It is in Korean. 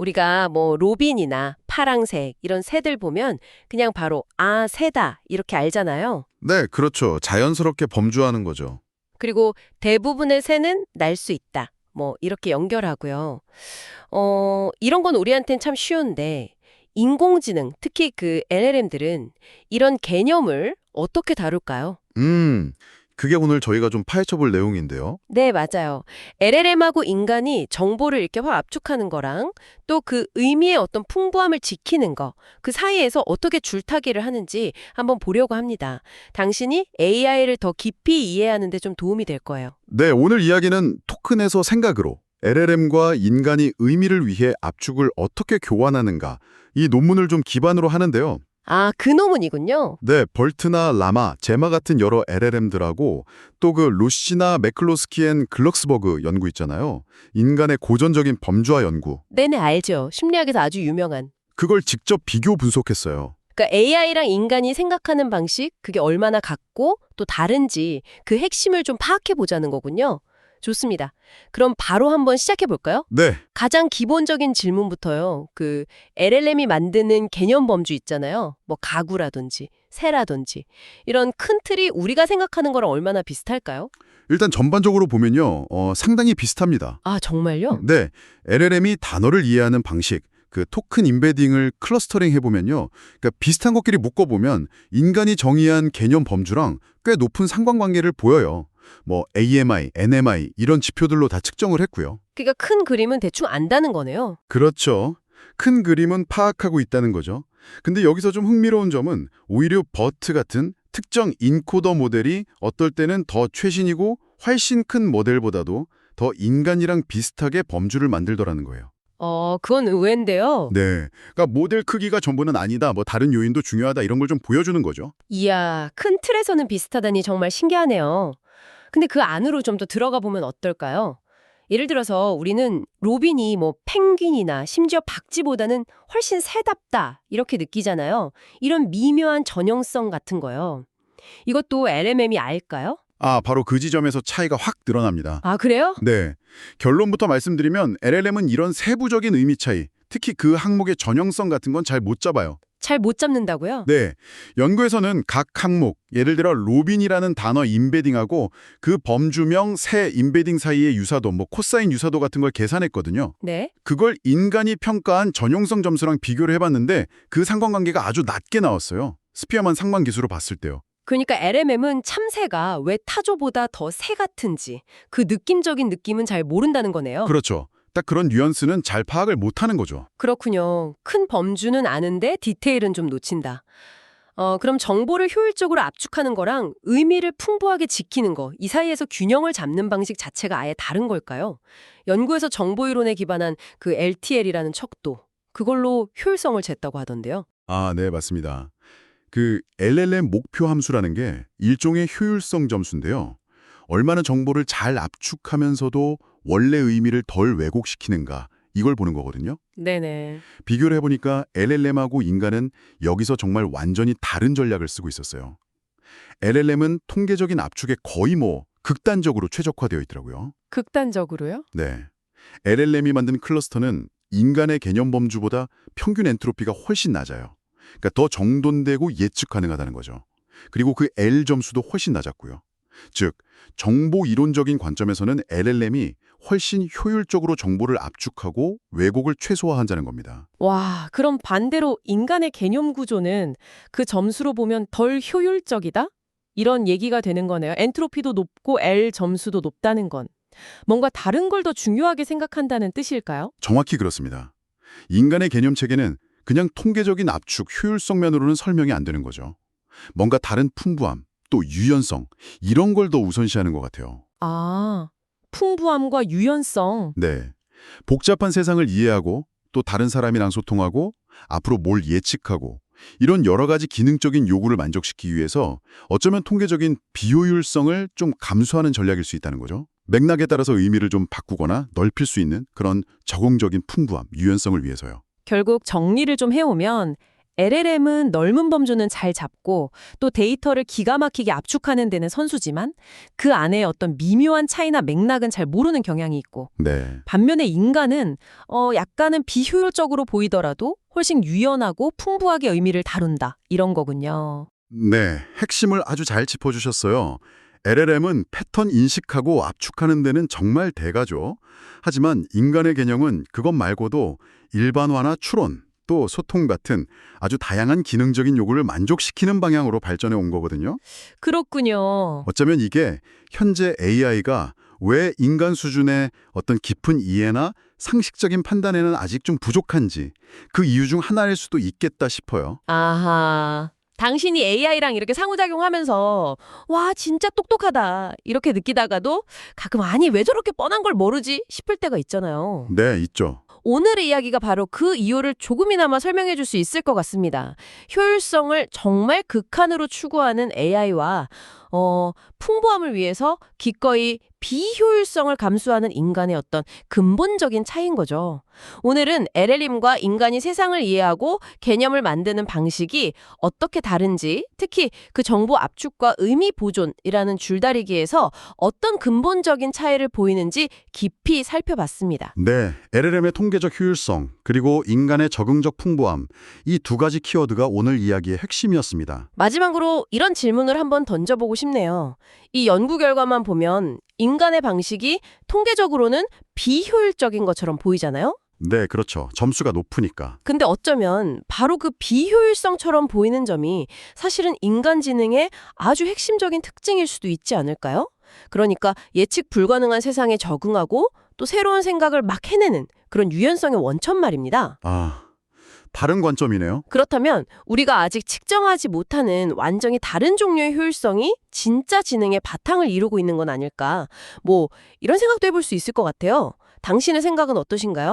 우리가 뭐 로빈이나 파랑색 이런 새들 보면 그냥 바로 아, 새다 이렇게 알잖아요. 네, 그렇죠. 자연스럽게 범주하는 거죠. 그리고 대부분의 새는 날 수 있다. 뭐 이렇게 연결하고요. 이런 건 우리한텐 참 쉬운데 인공지능, 특히 그 LLM들은 이런 개념을 어떻게 다룰까요? 그게 오늘 저희가 좀 파헤쳐 볼 내용인데요. 네, 맞아요. LLM하고 인간이 정보를 이렇게 확 압축하는 거랑 또 그 의미의 어떤 풍부함을 지키는 거, 그 사이에서 어떻게 줄타기를 하는지 한번 보려고 합니다. 당신이 AI를 더 깊이 이해하는 데 좀 도움이 될 거예요. 네, 오늘 이야기는 토큰에서 생각으로 LLM과 인간이 의미를 위해 압축을 어떻게 교환하는가, 이 논문을 좀 기반으로 하는데요. 아, 그 논문이군요. 네, 벌트나 라마, 제마 같은 여러 LLM들하고 또 그 루시나 매클로스키 앤 글럭스버그 연구 있잖아요. 인간의 고전적인 범주화 연구. 네네, 알죠. 심리학에서 아주 유명한. 그걸 직접 비교 분석했어요. 그러니까 AI랑 인간이 생각하는 방식, 그게 얼마나 같고 또 다른지 그 핵심을 좀 파악해 보자는 거군요. 좋습니다. 그럼 바로 한번 시작해 볼까요? 네, 가장 기본적인 질문부터요. 그 LLM이 만드는 개념 범주 있잖아요. 뭐 가구라든지 새라든지 이런 큰 틀이 우리가 생각하는 거랑 얼마나 비슷할까요? 일단 전반적으로 보면요. 상당히 비슷합니다. 아, 정말요? 네, LLM이 단어를 이해하는 방식, 그 토큰 임베딩을 클러스터링 해보면요. 그러니까 비슷한 것끼리 묶어보면 인간이 정의한 개념 범주랑 꽤 높은 상관관계를 보여요. 뭐 AMI, NMI 이런 지표들로 다 측정을 했고요. 그러니까 큰 그림은 대충 안다는 거네요. 그렇죠. 큰 그림은 파악하고 있다는 거죠. 근데 여기서 좀 흥미로운 점은 오히려 버트 같은 특정 인코더 모델이 어떨 때는 더 최신이고 훨씬 큰 모델보다도 더 인간이랑 비슷하게 범주를 만들더라는 거예요. 그건 의외인데요. 네. 그러니까 모델 크기가 전부는 아니다. 뭐 다른 요인도 중요하다. 이런 걸 좀 보여주는 거죠. 이야, 큰 틀에서는 비슷하다니 정말 신기하네요. 근데 그 안으로 좀 더 들어가 보면 어떨까요? 예를 들어서 우리는 로빈이 뭐 펭귄이나 심지어 박쥐보다는 훨씬 새답다 이렇게 느끼잖아요. 이런 미묘한 전형성 같은 거요. 이것도 LMM이 알까요? 아, 바로 그 지점에서 차이가 확 드러납니다. 아, 그래요? 네. 결론부터 말씀드리면 LLM은 이런 세부적인 의미 차이, 특히 그 항목의 전형성 같은 건 잘 못 잡아요. 잘 못 잡는다고요? 네. 연구에서는 각 항목, 예를 들어 로빈이라는 단어 임베딩하고 그 범주명 새 임베딩 사이의 유사도, 뭐 코사인 유사도 같은 걸 계산했거든요. 네. 그걸 인간이 평가한 전용성 점수랑 비교를 해봤는데 그 상관관계가 아주 낮게 나왔어요. 스피어만 상관 기수로 봤을 때요. 그러니까 LMM은 참새가 왜 타조보다 더 새 같은지 그 느낌적인 느낌은 잘 모른다는 거네요. 그렇죠. 딱 그런 뉘앙스는 잘 파악을 못하는 거죠. 그렇군요. 큰 범주는 아는데 디테일은 좀 놓친다. 그럼 정보를 효율적으로 압축하는 거랑 의미를 풍부하게 지키는 거, 이 사이에서 균형을 잡는 방식 자체가 아예 다른 걸까요? 연구에서 정보 이론에 기반한 그 LTL이라는 척도, 그걸로 효율성을 쟀다고 하던데요. 아, 네, 맞습니다. 그 LLM 목표 함수라는 게 일종의 효율성 점수인데요. 얼마나 정보를 잘 압축하면서도 원래 의미를 덜 왜곡시키는가, 이걸 보는 거거든요. 네네. 비교를 해보니까 LLM하고 인간은 여기서 정말 완전히 다른 전략을 쓰고 있었어요. LLM은 통계적인 압축에 거의 극단적으로 최적화되어 있더라고요. 극단적으로요? 네. LLM이 만든 클러스터는 인간의 개념 범주보다 평균 엔트로피가 훨씬 낮아요. 그러니까 더 정돈되고 예측 가능하다는 거죠. 그리고 그 L 점수도 훨씬 낮았고요. 즉, 정보 이론적인 관점에서는 LLM이 훨씬 효율적으로 정보를 압축하고 왜곡을 최소화한다는 겁니다. 와, 그럼 반대로 인간의 개념 구조는 그 점수로 보면 덜 효율적이다? 이런 얘기가 되는 거네요. 엔트로피도 높고 L 점수도 높다는 건. 뭔가 다른 걸 더 중요하게 생각한다는 뜻일까요? 정확히 그렇습니다. 인간의 개념 체계는 그냥 통계적인 압축, 효율성 면으로는 설명이 안 되는 거죠. 뭔가 다른 풍부함, 또 유연성, 이런 걸 더 우선시하는 것 같아요. 아, 풍부함과 유연성. 네. 복잡한 세상을 이해하고 또 다른 사람이랑 소통하고 앞으로 뭘 예측하고 이런 여러 가지 기능적인 요구를 만족시키기 위해서 어쩌면 통계적인 비효율성을 좀 감수하는 전략일 수 있다는 거죠. 맥락에 따라서 의미를 좀 바꾸거나 넓힐 수 있는 그런 적응적인 풍부함, 유연성을 위해서요. 결국 정리를 좀 해오면 LLM은 넓은 범주는 잘 잡고 또 데이터를 기가 막히게 압축하는 데는 선수지만 그 안에 어떤 미묘한 차이나 맥락은 잘 모르는 경향이 있고 네. 반면에 인간은 약간은 비효율적으로 보이더라도 훨씬 유연하고 풍부하게 의미를 다룬다. 이런 거군요. 네, 핵심을 아주 잘 짚어주셨어요. LLM은 패턴 인식하고 압축하는 데는 정말 대가죠. 하지만 인간의 개념은 그것 말고도 일반화나 추론, 또 소통 같은 아주 다양한 기능적인 요구를 만족시키는 방향으로 발전해 온 거거든요. 그렇군요. 어쩌면 이게 현재 AI가 왜 인간 수준의 어떤 깊은 이해나 상식적인 판단에는 아직 좀 부족한지 그 이유 중 하나일 수도 있겠다 싶어요. 아하. 당신이 AI랑 이렇게 상호작용하면서 와 진짜 똑똑하다 이렇게 느끼다가도 가끔 아니 왜 저렇게 뻔한 걸 모르지 싶을 때가 있잖아요. 네, 있죠. 오늘의 이야기가 바로 그 이유를 조금이나마 설명해 줄 수 있을 것 같습니다. 효율성을 정말 극한으로 추구하는 AI와 풍부함을 위해서 기꺼이 비효율성을 감수하는 인간의 어떤 근본적인 차이인 거죠. 오늘은 LLM과 인간이 세상을 이해하고 개념을 만드는 방식이 어떻게 다른지, 특히 그 정보 압축과 의미 보존이라는 줄다리기에서 어떤 근본적인 차이를 보이는지 깊이 살펴봤습니다. 네, LLM의 통계적 효율성, 그리고 인간의 적응적 풍부함, 이 두 가지 키워드가 오늘 이야기의 핵심이었습니다. 마지막으로 이런 질문을 한번 던져보고 싶네요. 이 연구 결과만 보면 인간의 방식이 통계적으로는 비효율적인 것처럼 보이잖아요? 네, 그렇죠. 점수가 높으니까. 근데 어쩌면 바로 그 비효율성처럼 보이는 점이 사실은 인간 지능의 아주 핵심적인 특징일 수도 있지 않을까요? 그러니까 예측 불가능한 세상에 적응하고 또 새로운 생각을 막 해내는 그런 유연성의 원천 말입니다. 아, 다른 관점이네요. 그렇다면 우리가 아직 측정하지 못하는 완전히 다른 종류의 효율성이 진짜 지능의 바탕을 이루고 있는 건 아닐까? 이런 생각도 해볼 수 있을 것 같아요. 당신의 생각은 어떠신가요?